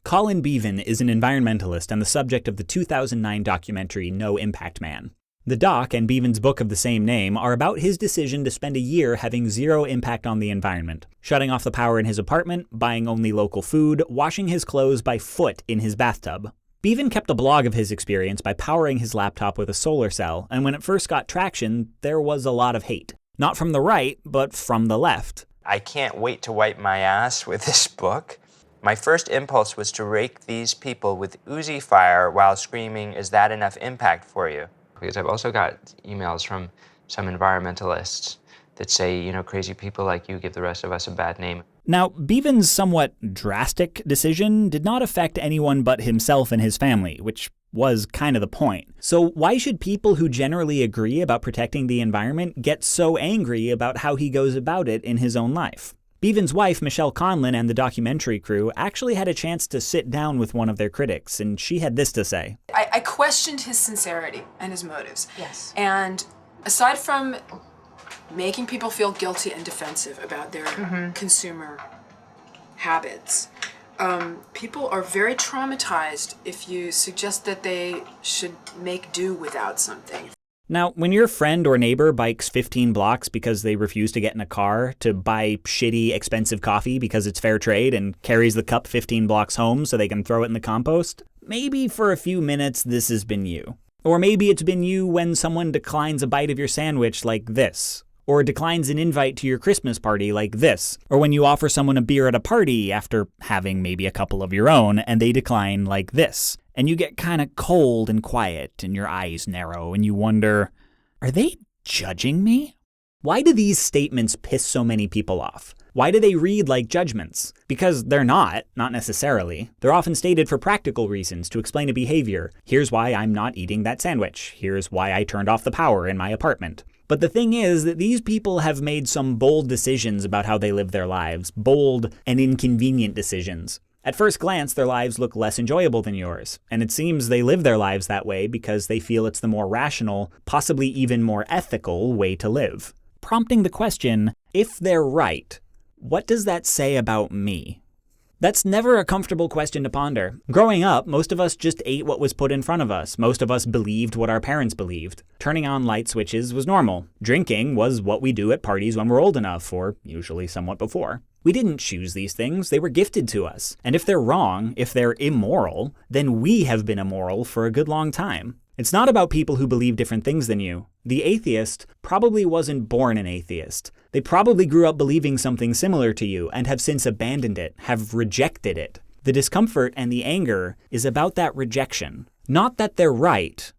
Colin Beavan is an environmentalist and the subject of the 2009 documentary No Impact Man. The doc and Beavan's book of the same name are about his decision to spend a year having zero impact on the environment, shutting off the power in his apartment, buying only local food, washing his clothes by foot in his bathtub. Beavan kept a blog of his experience by powering his laptop with a solar cell, and when it first got traction, there was a lot of hate. Not from the right, but from the left. I can't wait to wipe my ass with this book. My first impulse was to rake these people with Uzi fire while screaming, "Is that enough impact for you?" Because I've also got emails from some environmentalists that say, crazy people like you give the rest of us a bad name. Now, Beavan's somewhat drastic decision did not affect anyone but himself and his family, which was kind of the point. So why should people who generally agree about protecting the environment get so angry about how he goes about it in his own life? Beavan's wife, Michelle Conlin, and the documentary crew actually had a chance to sit down with one of their critics, and she had this to say. I questioned his sincerity and his motives. Yes. And aside from making people feel guilty and defensive about their consumer habits, people are very traumatized if you suggest that they should make do without something. Now, when your friend or neighbor bikes 15 blocks because they refuse to get in a car to buy shitty, expensive coffee because it's fair trade and carries the cup 15 blocks home so they can throw it in the compost, maybe for a few minutes this has been you. Or maybe it's been you when someone declines a bite of your sandwich like this. Or declines an invite to your Christmas party like this. Or when you offer someone a beer at a party after having maybe a couple of your own and they decline like this. And you get kind of cold and quiet and your eyes narrow and you wonder, are they judging me? Why do these statements piss so many people off? Why do they read like judgments? Because they're not necessarily. They're often stated for practical reasons to explain a behavior. Here's why I'm not eating that sandwich. Here's why I turned off the power in my apartment. But the thing is that these people have made some bold decisions about how they live their lives, bold and inconvenient decisions. At first glance, their lives look less enjoyable than yours, and it seems they live their lives that way because they feel it's the more rational, possibly even more ethical way to live. Prompting the question, if they're right, what does that say about me? That's never a comfortable question to ponder. Growing up, most of us just ate what was put in front of us. Most of us believed what our parents believed. Turning on light switches was normal. Drinking was what we do at parties when we're old enough, or usually somewhat before. We didn't choose these things, they were gifted to us. And if they're wrong, if they're immoral, then we have been immoral for a good long time. It's not about people who believe different things than you. The atheist probably wasn't born an atheist. They probably grew up believing something similar to you and have since abandoned it, have rejected it. The discomfort and the anger is about that rejection. Not that they're right,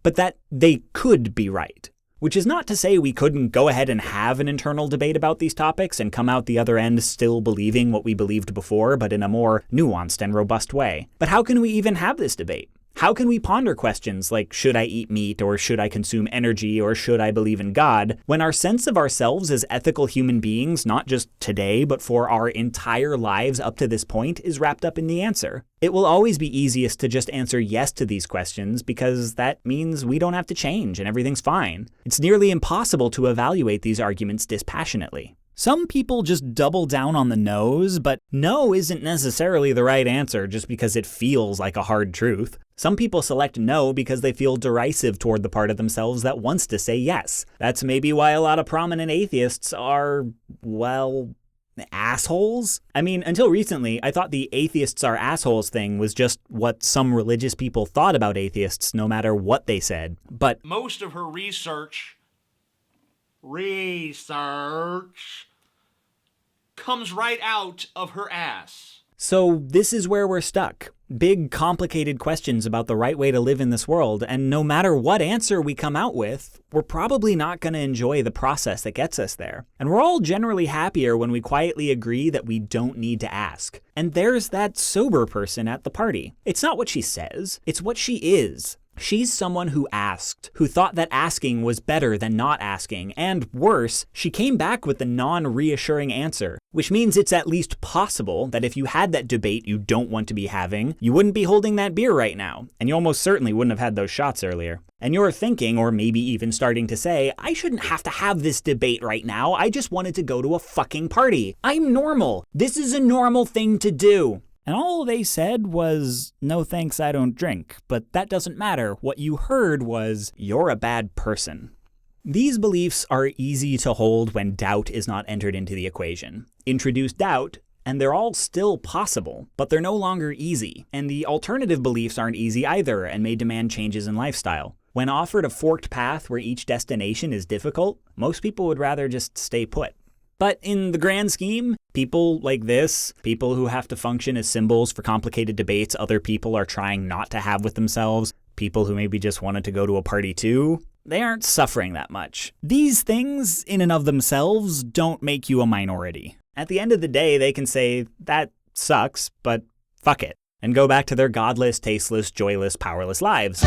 but that they could be right. Which is not to say we couldn't go ahead and have an internal debate about these topics and come out the other end still believing what we believed before, but in a more nuanced and robust way. But how can we even have this debate? How can we ponder questions like, should I eat meat, or should I consume energy, or should I believe in God, when our sense of ourselves as ethical human beings, not just today, but for our entire lives up to this point, is wrapped up in the answer? It will always be easiest to just answer yes to these questions because that means we don't have to change and everything's fine. It's nearly impossible to evaluate these arguments dispassionately. Some people just double down on the no's, but no isn't necessarily the right answer just because it feels like a hard truth. Some people select no because they feel derisive toward the part of themselves that wants to say yes. That's maybe why a lot of prominent atheists are, well, assholes? I mean, until recently, I thought the atheists are assholes thing was just what some religious people thought about atheists no matter what they said. But most of her research comes right out of her ass. So this is where we're stuck. Big, complicated questions about the right way to live in this world, and no matter what answer we come out with, we're probably not going to enjoy the process that gets us there. And we're all generally happier when we quietly agree that we don't need to ask. And there's that sober person at the party. It's not what she says, it's what she is. She's someone who asked, who thought that asking was better than not asking, and worse, she came back with the non-reassuring answer, which means it's at least possible that if you had that debate you don't want to be having, you wouldn't be holding that beer right now, and you almost certainly wouldn't have had those shots earlier. And you're thinking, or maybe even starting to say, I shouldn't have to have this debate right now, I just wanted to go to a fucking party. I'm normal. This is a normal thing to do. And all they said was, "No thanks, I don't drink." But that doesn't matter. What you heard was, "You're a bad person." These beliefs are easy to hold when doubt is not entered into the equation. Introduce doubt, and they're all still possible, but they're no longer easy. And the alternative beliefs aren't easy either and may demand changes in lifestyle. When offered a forked path where each destination is difficult, most people would rather just stay put. But in the grand scheme, people like this, people who have to function as symbols for complicated debates other people are trying not to have with themselves, people who maybe just wanted to go to a party too, they aren't suffering that much. These things, in and of themselves, don't make you a minority. At the end of the day, they can say, "That sucks, but fuck it," and go back to their godless, tasteless, joyless, powerless lives.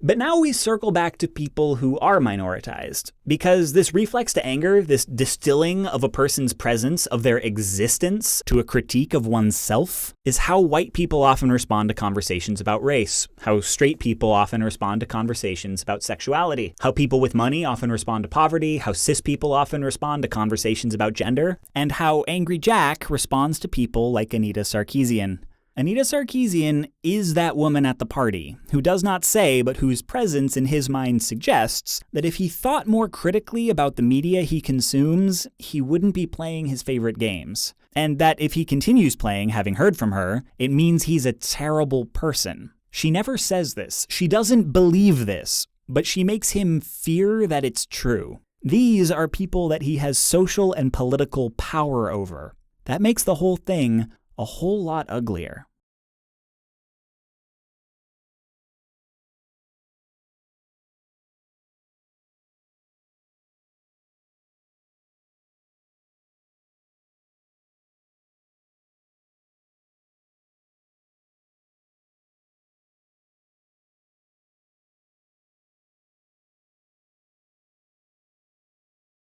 But now we circle back to people who are minoritized, because this reflex to anger, this distilling of a person's presence, of their existence to a critique of oneself, is how white people often respond to conversations about race, how straight people often respond to conversations about sexuality, how people with money often respond to poverty, how cis people often respond to conversations about gender, and how Angry Jack responds to people like Anita Sarkeesian. Anita Sarkeesian is that woman at the party, who does not say but whose presence in his mind suggests that if he thought more critically about the media he consumes, he wouldn't be playing his favorite games. And that if he continues playing, having heard from her, it means he's a terrible person. She never says this. She doesn't believe this, but she makes him fear that it's true. These are people that he has social and political power over. That makes the whole thing a whole lot uglier.